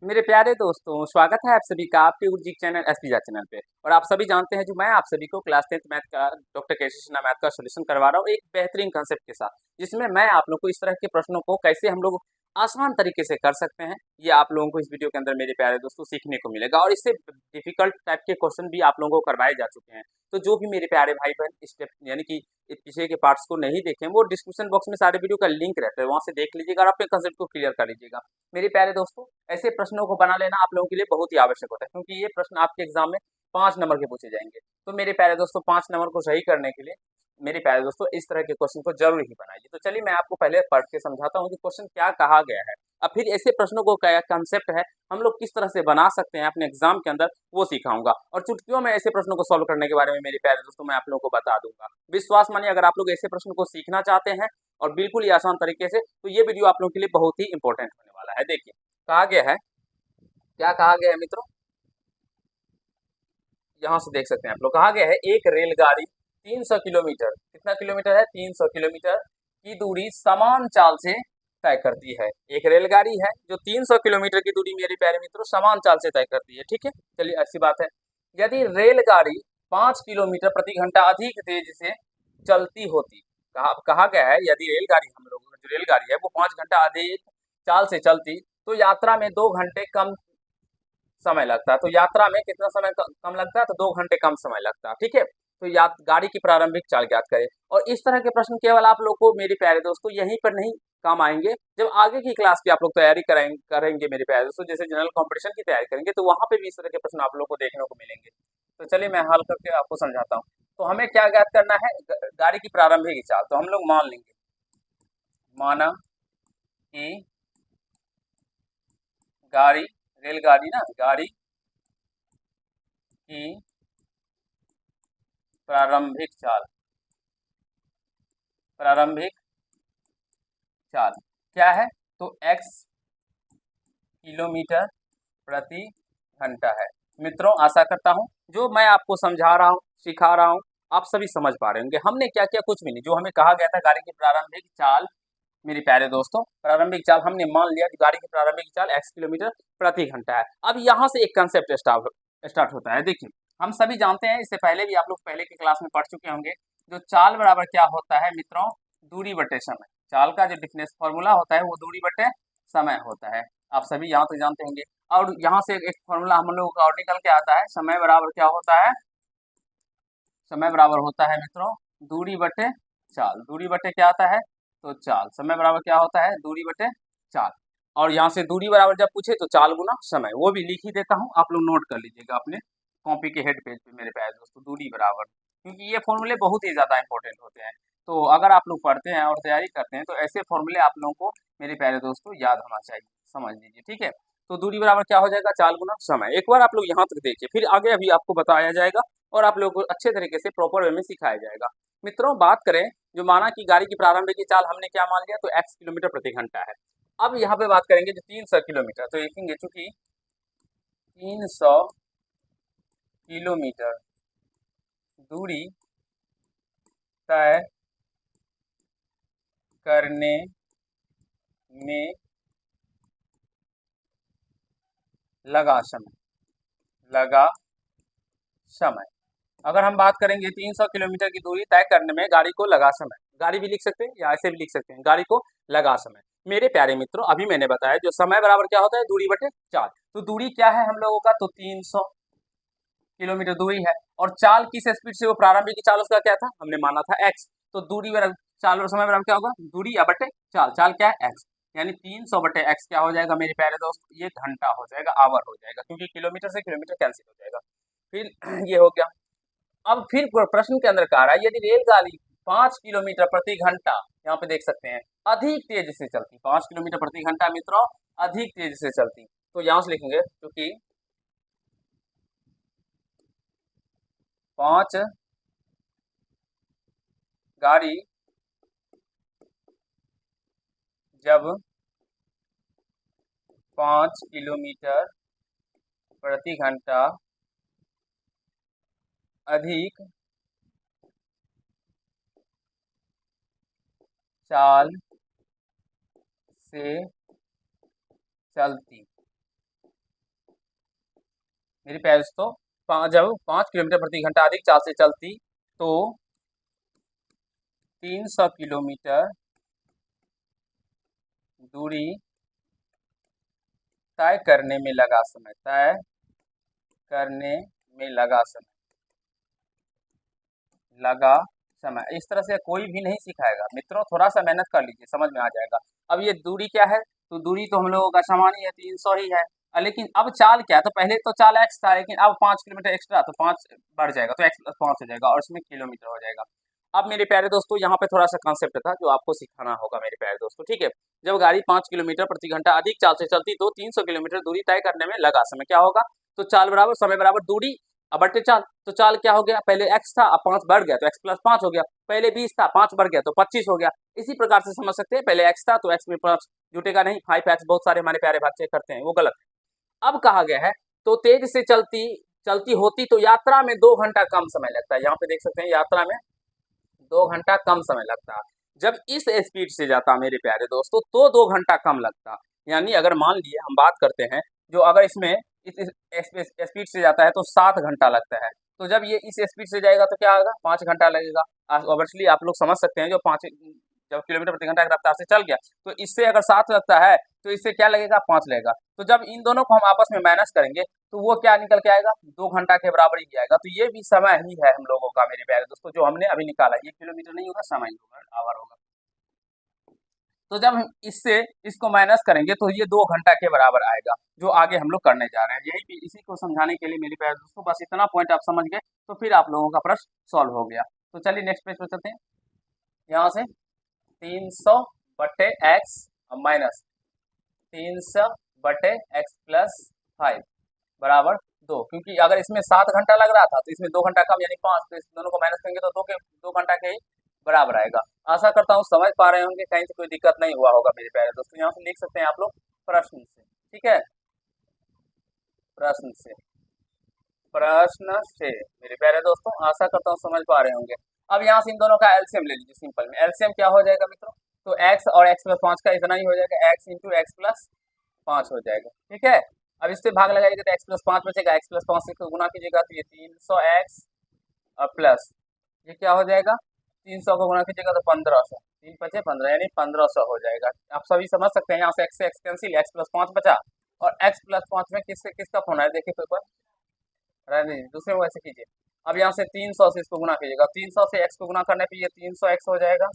मेरे प्यारे दोस्तों, स्वागत है आप सभी का आपके उर्जिक चैनल एसपीजा चैनल पे। और आप सभी जानते हैं जो मैं आप सभी को क्लास 10th मैथ का डॉक्टर केसी सिन्हा मैथ का सॉल्यूशन करवा रहा हूँ एक बेहतरीन कंसेप्ट के साथ, जिसमें मैं आप लोग को इस तरह के प्रश्नों को कैसे हम लोग आसान तरीके से कर सकते हैं, ये आप लोगों को इस वीडियो के अंदर मेरे प्यारे दोस्तों सीखने को मिलेगा। और इससे डिफिकल्ट टाइप के क्वेश्चन भी आप लोगों को करवाए जा चुके हैं। तो जो भी मेरे प्यारे भाई बहन स्टेप यानी कि पीछे के पार्ट्स को नहीं देखे, वो डिस्क्रिप्शन बॉक्स में सारे वीडियो का लिंक रहता है, वहां से देख लीजिएगा और अपने कंसेप्ट को क्लियर कर लीजिएगा। मेरे प्यारे दोस्तों, ऐसे प्रश्नों को बना लेना आप लोगों के लिए बहुत ही आवश्यक होता है, क्योंकि ये प्रश्न आपके एग्जाम में 5 नंबर के पूछे जाएंगे। तो मेरे प्यारे दोस्तों, 5 नंबर को सही करने के लिए मेरे प्यारे दोस्तों इस तरह के क्वेश्चन को जरूर ही बनाइए। तो चलिए मैं आपको पहले पढ़ के समझाता हूँ कि क्वेश्चन क्या कहा गया है, अब फिर ऐसे प्रश्नों को क्या कंसेप्ट है, हम लोग किस तरह से बना सकते हैं अपने एग्जाम के अंदर, वो सिखाऊंगा। और चुटकियों में ऐसे प्रश्नों को सॉल्व करने के बारे में मेरे प्यारे दोस्तों मैं आप लोगों को बता दूंगा। विश्वास मानिए, अगर आप लोग ऐसे प्रश्न को सीखना चाहते हैं और बिल्कुल ही आसान तरीके से, तो ये वीडियो आप लोगों के लिए बहुत ही इंपॉर्टेंट होने वाला है। देखिए कहा गया है, क्या कहा गया है मित्रों, यहाँ से देख सकते हैं आप लोग, कहा गया है एक रेलगाड़ी 300 किलोमीटर, कितना किलोमीटर है, 300 किलोमीटर की दूरी समान चाल से तय करती है। एक रेलगाड़ी है जो 300 किलोमीटर की दूरी मेरे प्यारे मित्रों समान चाल से तय करती है। ठीक है, चलिए अच्छी बात है। यदि रेलगाड़ी 5 किलोमीटर प्रति घंटा अधिक तेज से चलती होती, कहा गया है यदि रेलगाड़ी, हम लोग जो रेलगाड़ी है वो 5 घंटा अधिक चाल से चलती तो यात्रा में 2 घंटे कम समय लगता है। तो यात्रा में कितना समय कम लगता है, तो 2 घंटे कम समय लगता है। ठीक है, तो गाड़ी की प्रारंभिक चाल ज्ञात करें। और इस तरह के प्रश्न केवल आप लोग को मेरे प्यारे दोस्तों यहीं पर नहीं काम आएंगे, जब आगे की क्लास की आप लोग तैयारी करेंगे मेरे प्यारे दोस्तों, जैसे जनरल कंपटीशन की तैयारी करेंगे, तो वहां पे भी इस तरह के प्रश्न आप लोग को देखने को मिलेंगे। तो चलिए मैं हल करके आपको समझाता हूँ। तो हमें क्या ज्ञात करना है, गाड़ी की प्रारंभिक चाल। तो हम लोग मान लेंगे, माना कि गाड़ी, रेलगाड़ी ना, गाड़ी की प्रारंभिक चाल, प्रारंभिक चाल क्या है, तो x किलोमीटर प्रति घंटा है। मित्रों आशा करता हूं जो मैं आपको समझा रहा हूं, सिखा रहा हूं, आप सभी समझ पा रहे होंगे। हमने क्या किया, कुछ भी नहीं, जो हमें कहा गया था गाड़ी की प्रारंभिक चाल, मेरे प्यारे दोस्तों प्रारंभिक चाल हमने मान लिया कि गाड़ी की प्रारंभिक चाल x किलोमीटर प्रति घंटा है। अब यहाँ से एक कंसेप्ट स्टार्ट होता है। देखिए हम सभी जानते हैं, इससे पहले भी आप लोग पहले की क्लास में पढ़ चुके होंगे, जो चाल बराबर क्या होता है मित्रों, दूरी बटे समय। चाल का जो डिफरेंस फॉर्मूला होता है वो दूरी बटे समय होता है, आप सभी यहाँ तक जानते होंगे। और यहाँ से एक फॉर्मूला हम लोगों का और निकल के आता है, समय बराबर क्या होता है, समय बराबर होता है मित्रों दूरी बटे चाल। दूरी बटे क्या आता है, तो चाल। समय बराबर क्या होता है, दूरी बटे चाल। और यहाँ से दूरी बराबर जब पूछे तो चाल गुना समय, वो भी लिख ही देता हूँ, आप लोग नोट कर लीजिएगा अपने कॉपी के हेड पेज पे मेरे प्यारे दोस्तों, दूरी बराबर, क्योंकि ये फॉर्मूले बहुत ही ज्यादा इंपॉर्टेंट होते हैं। तो अगर आप लोग पढ़ते हैं और तैयारी करते हैं तो ऐसे फॉर्मूले आप लोगों को मेरे प्यारे दोस्तों याद होना चाहिए, समझ लीजिए। ठीक है, तो दूरी बराबर क्या हो जाएगा, चाल गुना समय। एक बार आप लोग यहाँ तक देखिए, फिर आगे अभी आपको बताया जाएगा और आप लोगों को अच्छे तरीके से प्रॉपर वे में सिखाया जाएगा। मित्रों बात करें, जो माना कि गाड़ी की प्रारंभिक की चाल हमने क्या मान लिया, तो x किलोमीटर प्रति घंटा है। अब यहाँ पे बात करेंगे जो 300 किलोमीटर, तो लिखेंगे चूंकि 300 किलोमीटर दूरी तय करने में लगा समय, लगा समय। अगर हम बात करेंगे 300 किलोमीटर की दूरी तय करने में गाड़ी को लगा समय, गाड़ी भी लिख सकते हैं या ऐसे भी लिख सकते हैं, गाड़ी को लगा समय। मेरे प्यारे मित्रों अभी मैंने बताया जो समय बराबर क्या होता है, दूरी बटे चाल। तो दूरी क्या है हम लोगों का, तो 300 किलोमीटर दूरी है। और चाल किस स्पीड से, वो प्रारंभिक की चाल उसका क्या था, हमने माना था x। तो दूरी बराबर चाल और समय बराबर क्या होगा, दूरी या बटे चाल। चाल क्या है, x, यानी 300 बटे x क्या हो जाएगा मेरे प्यारे दोस्त, ये घंटा हो जाएगा, आवर हो जाएगा, क्योंकि किलोमीटर से किलोमीटर कैंसिल हो जाएगा। फिर ये हो गया। अब फिर प्रश्न के अंदर कह रहा है, यदि रेलगाड़ी 5 किलोमीटर प्रति घंटा, यहाँ पे देख सकते हैं, अधिक तेजी से चलती, 5 किलोमीटर प्रति घंटा मित्रों अधिक तेजी से चलती, तो यहां से लिखेंगे क्योंकि 5 गाड़ी जब 5 किलोमीटर प्रति घंटा अधिक चाल से चलती, मेरे प्यारे दोस्तों जब 5 किलोमीटर प्रति घंटा अधिक चाल से चलती तो 300 किलोमीटर दूरी तय करने में लगा समय, तय करने में लगा समय। इस तरह से कोई भी नहीं सिखाएगा मित्रों, थोड़ा सा मेहनत कर लीजिए, समझ में आ जाएगा। अब ये दूरी क्या है, तो दूरी तो हम लोगों का समान ही है, 300 ही है। लेकिन अब चाल क्या है, तो पहले तो चाल x था, लेकिन अब 5 किलोमीटर एक्स्ट्रा, तो 5 बढ़ जाएगा, तो x + 5 हो जाएगा और इसमें किलोमीटर हो जाएगा। अब मेरे प्यारे दोस्तों यहाँ पे थोड़ा सा कॉन्सेप्ट था जो आपको सिखाना होगा मेरे प्यारे दोस्तों, ठीक है। जब गाड़ी 5 किलोमीटर प्रति घंटा अधिक चाल से चलती तो 300 किलोमीटर दूरी तय करने में लगा समय, क्या होगा, तो चाल बराबर समय बराबर दूरी अब बटे चाल। तो चाल क्या हो गया, पहले x था, अब 5 बढ़ गया तो x + 5 हो गया, पहले 20 था, 5 बढ़ गया तो 25 हो गया। इसी प्रकार से समझ सकते हैं, पहले x था तो x में 5 जुटेगा नहीं, 5x बहुत सारे हमारे प्यारे बच्चे करते हैं, वो गलत है। अब कहा गया है तो तेज से चलती होती तो यात्रा में 2 घंटा कम समय लगता है। यहाँ पे देख सकते हैं यात्रा में 2 घंटा कम समय लगता है। जब इस स्पीड से जाता मेरे प्यारे दोस्तों तो 2 घंटा कम लगता। यानी अगर मान लिए हम बात करते हैं, जो अगर इसमें इस स्पीड से जाता है तो 7 घंटा लगता है, तो जब ये इस स्पीड से जाएगा तो क्या होगा, 5 घंटा लगेगा। ऑब्वियसली आप लोग समझ सकते हैं, जो 5 जब किलोमीटर प्रति घंटा की रफ्तार से चल गया तो इससे अगर 7 लगता है तो इससे क्या लगेगा, 5 लगेगा। तो जब इन दोनों को हम आपस में माइनस करेंगे तो वो क्या निकल के आएगा, 2 घंटा के बराबर ही आएगा। तो ये भी समय ही है हम लोगों का मेरे प्यारे दोस्तों, जो हमने अभी निकाला, ये किलोमीटर नहीं होगा, समय होगा, आवर होगा। तो जब हम इससे इसको माइनस करेंगे तो ये 2 घंटा के बराबर आएगा, जो आगे हम लोग करने जा रहे हैं। यही इसी को समझाने के लिए मेरे प्यारे दोस्तों, बस इतना पॉइंट आप समझ गए तो फिर आप लोगों का प्रश्न सॉल्व हो गया। तो चलिए नेक्स्ट पेज पर चलते हैं। यहाँ से 300 बटे एक्स माइनस 300 बटे एक्स प्लस 5 बराबर 2, क्योंकि अगर इसमें 7 घंटा लग रहा था तो इसमें 2 घंटा कम यानी 5, तो इस दोनों को माइनस करेंगे तो 2 घंटा के ही बराबर आएगा। आशा करता हूँ समझ पा रहे होंगे, कहीं से कोई दिक्कत नहीं हुआ होगा मेरे प्यारे दोस्तों। यहाँ से लिख सकते हैं आप लोग प्रश्न से, ठीक है, प्रश्न से मेरे प्यारे दोस्तों, आशा करता हूँ समझ पा रहे होंगे। अब यहाँ से इन दोनों का एलसीएम ले लीजिए, सिंपल में एलसीएम क्या हो जाएगा मित्रों, तो x और x + 5 का इतना ही हो जाएगा, x × x + 5 हो जाएगा, ठीक है। अब इससे भाग लगाइएगा तो x + 5 बचेगा, x + 5 से गुना कीजिएगा तो ये 300x प्लस ये क्या हो जाएगा, 300 को गुना कीजिएगा तो 1500, 3 × 5 = 15 यानी 1500 हो जाएगा। आप सभी समझ सकते हैं, यहाँ से x से x कैंसिल, x + 5 बचा और x + 5 में किससे किसका फोन है, देखिए पेपर रहने दीजिए, दूसरे को ऐसे कीजिए। अब यहाँ से 300 से इसको गुना कीजिएगा, 300 से x को गुना करने पे ये 300x हो जाएगा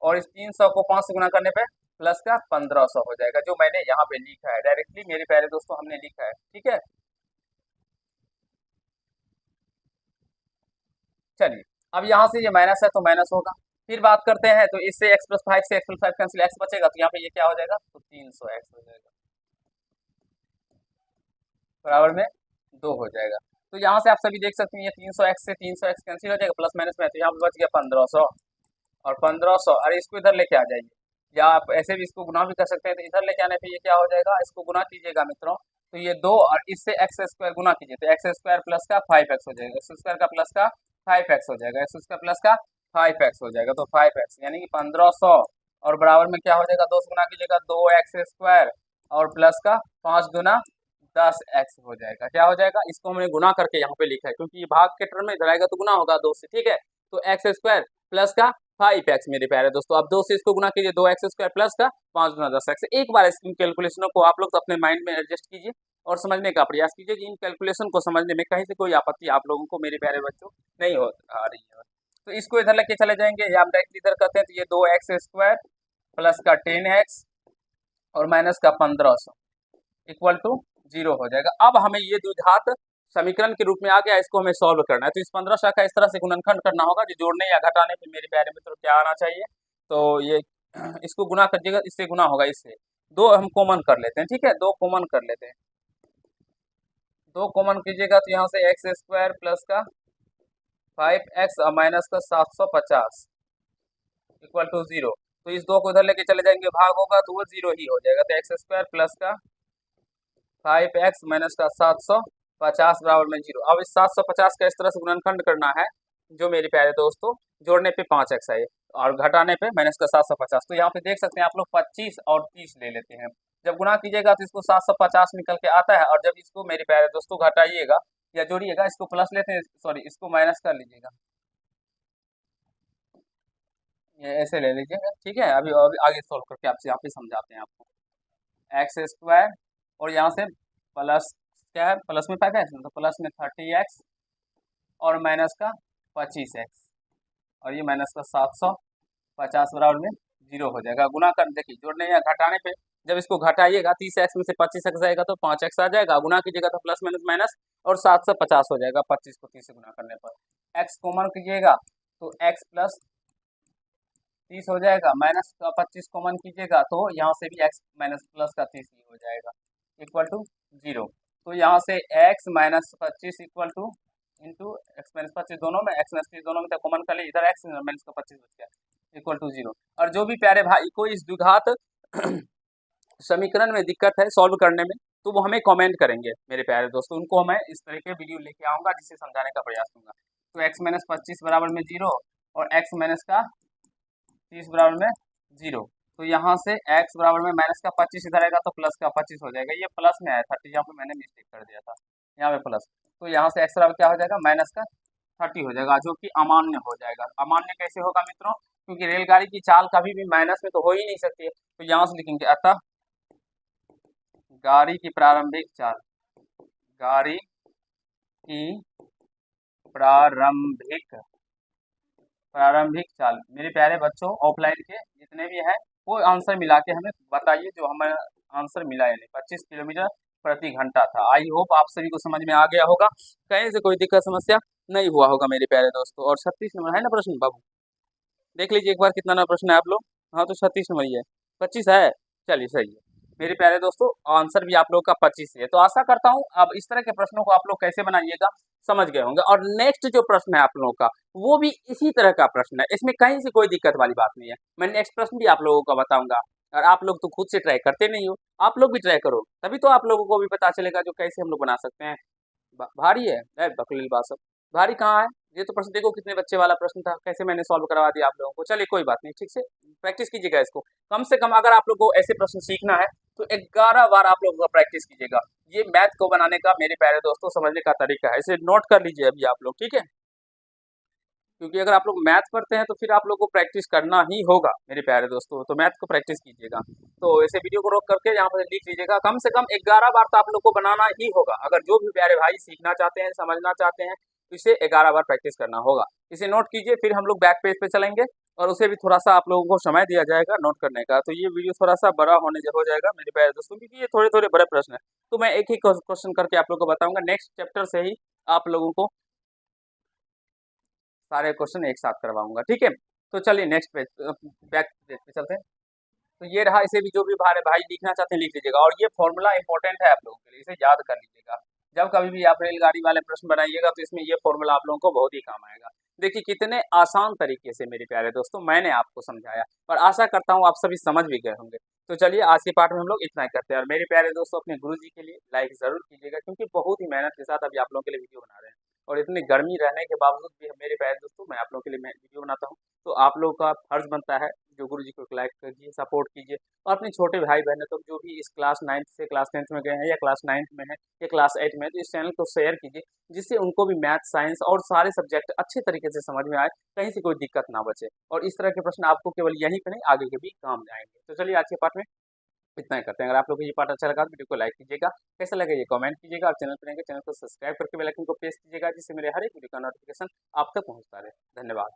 और इस 300 को 5 से गुना करने पे प्लस का 1500 हो जाएगा, जो मैंने यहाँ पे लिखा है डायरेक्टली मेरे प्यारे दोस्तों, हमने लिखा है, ठीक है। चलिए अब यहाँ से ये माइनस है तो माइनस होगा, फिर बात करते हैं तो इससे x + 5 से x + 5 कैंसिल, x बचेगा तो यहाँ पे ये क्या हो जाएगा, तो 300x हो जाएगा, बराबर में 2 हो जाएगा। तो यहाँ से आप सभी देख सकते हैं ये 300x से 300x कैंसिल हो जाएगा, प्लस माइनस में, तो यहाँ पे बच गया 1500 और 1500, अरे इसको इधर लेके आ जाइए, या आप ऐसे भी इसको गुना भी कर सकते हैं, तो इधर लेके आने पे ये क्या हो जाएगा, इसको गुना कीजिएगा मित्रों तो ये 2 और इससे x² गुना कीजिए तो x² प्लस का 5x हो जाएगा, x² का प्लस का 5x हो जाएगा, x² प्लस का 5x हो जाएगा, तो 5x यानी कि 1500 और बराबर में क्या हो जाएगा, 2 से गुना कीजिएगा 2x² और प्लस का 5 दूना 10x हो जाएगा, क्या हो जाएगा, इसको हमने गुना करके यहाँ पे लिखा है क्योंकि ये भाग के टर्म में इधर आएगा तो गुना होगा 2 से, ठीक है। तो x² प्लस का 5x मेरे प्यारे दोस्तों, अब 2 से इसको गुना कीजिए, 2x² प्लस का 5 दूना 10x। एक बार इसकी कैलकुलेशनों को आप लोग अपने माइंड में एडजस्ट कीजिए और समझने का प्रयास कीजिए कि इन कैलकुलेशन को समझने में कहीं से कोई आपत्ति आप लोगों को मेरे प्यारे बच्चों नहीं हो आ रही है। तो इसको इधर लेके चले जाएंगे या हम डायरेक्ट इधर करते हैं, तो ये 2x² प्लस का 10x और माइनस का 1500 इक्वल टू 0 हो जाएगा। अब हमें ये द्विघात समीकरण के रूप में आ गया, इसको हमें सॉल्व करना है। तो इस 1500 का इस तरह से गुणनखंड करना होगा, जो जोड़ने या घटाने पे मेरे प्यारे मित्रों क्या आना चाहिए, तो ये इसको गुना करिएगा, इससे गुना होगा, इससे 2 हम कॉमन कर लेते हैं, ठीक है, 2 कॉमन कर लेते हैं, 2 कॉमन कीजिएगा तो यहाँ से x² प्लस का 5x और माइनस का 750 इक्वल टू 0। तो इस 2 को इधर लेके चले जाएंगे, भाग होगा तो वो 0 ही हो जाएगा, तो x² प्लस का 5x माइनस का 750 बराबर में 0। अब इस 750 का इस तरह से गुणनखंड करना है, जो मेरे प्यारे दोस्तों जोड़ने पे 5x आए और घटाने पे माइनस का 750। तो यहाँ पे देख सकते हैं आप लोग 25 और 30 ले लेते हैं। जब गुणा कीजिएगा तो इसको 750 निकल के आता है, और जब इसको मेरे प्यारे दोस्तों घटाइएगा या जोड़िएगा, इसको प्लस लेते हैं, सॉरी इसको माइनस कर लीजिएगा, ये ऐसे ले लीजिएगा, ठीक है। अभी आगे सोल्व करके आपसे यहाँ पे समझाते हैं आपको। एक्स स्क्वायर और यहाँ से प्लस क्या है, प्लस में 5x, तो प्लस में 30x और माइनस का 25x, और ये माइनस का 750 बराबर में 0 हो जाएगा। गुना कर देखिए, जोड़ने या घटाने पे जब इसको घटाइएगा 30x में से 25x आएगा तो 5x आ जाएगा, गुना कीजिएगा तो प्लस माइनस माइनस और 750 हो जाएगा 25 को 30 से गुना करने पर। x कॉमन कीजिएगा तो x प्लस 30 हो जाएगा, माइनस का 25 कॉमन कीजिएगा तो यहाँ से भी x माइनस प्लस का 30 ही हो जाएगा, इक्वल टू 0। तो यहाँ से x minus 25 equal two into x minus 25, दोनों में x माइनस 30 दोनों में कॉमन कर लिए, इधर x माइनस का 25 बच गया, इक्वल टू 0। और जो भी प्यारे भाई को इस द्विघात समीकरण में दिक्कत है सॉल्व करने में, तो वो हमें कमेंट करेंगे मेरे प्यारे दोस्तों, उनको मैं इस तरह के वीडियो लेके आऊँगा जिससे समझाने का प्रयास करूँगा। तो x माइनस 25 बराबर में 0 और x माइनस का 30 बराबर में 0, तो यहाँ से x बराबर में माइनस का 25 इधर आएगा तो प्लस का 25 हो जाएगा, ये प्लस में आया 30, यहाँ पे मैंने मिस्टेक कर दिया था, यहाँ पे प्लस, तो यहाँ से x बराबर क्या हो जाएगा, माइनस का 30 हो जाएगा, जो कि अमान्य हो जाएगा। अमान्य कैसे होगा मित्रों, क्योंकि रेलगाड़ी की चाल कभी भी माइनस में तो हो ही नहीं सकती है, तो यहाँ से लिखेंगे अतः गाड़ी की प्रारंभिक चाल, गाड़ी की प्रारंभिक चाल, मेरे प्यारे बच्चों ऑफलाइन के जितने भी हैं वो आंसर मिला के हमें बताइए, जो हमें आंसर मिला है 25 किलोमीटर प्रति घंटा था। आई होप आप सभी को समझ में आ गया होगा, कहीं से कोई दिक्कत समस्या नहीं हुआ होगा मेरे प्यारे दोस्तों। और 36 नंबर है ना प्रश्न, बाबू देख लीजिए एक बार कितना नंबर प्रश्न है आप लोग। हाँ तो 36 नंबर ही है, 25 है, चलिए सही है मेरे प्यारे दोस्तों, आंसर भी आप लोग का 25 है। तो आशा करता हूँ अब इस तरह के प्रश्नों को आप लोग कैसे बनाइएगा समझ गए होंगे। और नेक्स्ट जो प्रश्न है आप लोगों का वो भी इसी तरह का प्रश्न है, इसमें कहीं से कोई दिक्कत वाली बात नहीं है। मैं नेक्स्ट प्रश्न भी आप लोगों को बताऊंगा, और आप लोग तो खुद से ट्राई करते नहीं हो, आप लोग भी ट्राई करो, तभी तो आप लोगों को भी पता चलेगा जो कैसे हम लोग बना सकते हैं। भारी है बकलील बात सब, भारी कहाँ है, ये तो प्रश्न देखो कितने बच्चे वाला प्रश्न था, कैसे मैंने सॉल्व करवा दिया आप लोगों को। चलिए कोई बात नहीं, ठीक से प्रैक्टिस कीजिएगा इसको, कम से कम अगर आप लोग को ऐसे प्रश्न सीखना है तो 11 बार आप लोगों का प्रैक्टिस कीजिएगा। ये मैथ को बनाने का मेरे प्यारे दोस्तों समझने का तरीका है, इसे नोट कर लीजिए अभी आप लोग, ठीक है। क्योंकि अगर आप लोग मैथ पढ़ते हैं तो फिर आप लोग को प्रैक्टिस करना ही होगा मेरे प्यारे दोस्तों, तो मैथ को प्रैक्टिस कीजिएगा। तो ऐसे वीडियो को रोक करके यहाँ पर लिख लीजिएगा, कम से कम 11 बार तो आप लोग को बनाना ही होगा। अगर जो भी प्यारे भाई सीखना चाहते हैं समझना चाहते हैं तो इसे 11 बार प्रैक्टिस करना होगा। इसे नोट कीजिए, फिर हम लोग बैक पेज पे चलेंगे और उसे भी थोड़ा सा आप लोगों को समय दिया जाएगा नोट करने का। तो ये वीडियो थोड़ा सा बड़ा होने हो जाएगा मेरे प्यारे दोस्तों, क्योंकि ये थोड़े थोड़े बड़े प्रश्न है, तो मैं एक ही क्वेश्चन करके आप लोग को बताऊंगा। नेक्स्ट चैप्टर से ही आप लोगों को सारे क्वेश्चन एक साथ करवाऊंगा, ठीक है। तो चलिए नेक्स्ट पेज, बैक पेज पे चलते हैं। तो ये रहा, इसे भी जो भी भाई भाई लिखना चाहते हैं लिख लीजिएगा, और ये फॉर्मूला इंपॉर्टेंट है आप लोगों के लिए, इसे याद कर लीजिएगा। जब कभी भी आप रेलगाड़ी वाले प्रश्न बनाइएगा तो इसमें ये फॉर्मूला आप लोगों को बहुत ही काम आएगा। देखिए कितने आसान तरीके से मेरे प्यारे दोस्तों मैंने आपको समझाया, और आशा करता हूँ आप सभी समझ भी गए होंगे। तो चलिए आज के पार्ट में हम लोग इतना ही करते हैं, और मेरे प्यारे दोस्तों अपने गुरुजी के लिए लाइक जरूर कीजिएगा, क्योंकि बहुत ही मेहनत के साथ अभी आप लोगों के लिए वीडियो बना रहे हैं, और इतनी गर्मी रहने के बावजूद भी मेरे प्यारे दोस्तों मैं आप लोगों के लिए मैं वीडियो बनाता हूँ। तो आप लोगों का फर्ज बनता है जो गुरुजी को लाइक कीजिए, सपोर्ट कीजिए, और अपने छोटे भाई बहनों तक जो भी इस क्लास 9 से क्लास 10th में गए हैं, या क्लास 9th में है, या क्लास 8 में है, तो इस चैनल को शेयर कीजिए, जिससे उनको भी मैथ साइंस और सारे सब्जेक्ट अच्छे तरीके से समझ में आए, कहीं से कोई दिक्कत ना बचे, और इस तरह के प्रश्न आपको केवल यहीं पर नहीं आगे के भी काम आएंगे। तो चलिए आज के पार्ट में इतना ही करते हैं। अगर आप लोग को ये पार्ट अच्छा लगा तो वीडियो को लाइक कीजिएगा, कैसा लगे ये कमेंट कीजिएगा, और चैनल पर रहेंगे चैनल को सब्सक्राइब करके बेल आइकन को प्रेस कीजिएगा, जिससे मेरे हर एक वीडियो का नोटिफिकेशन आप तक पहुंचता रहे। धन्यवाद।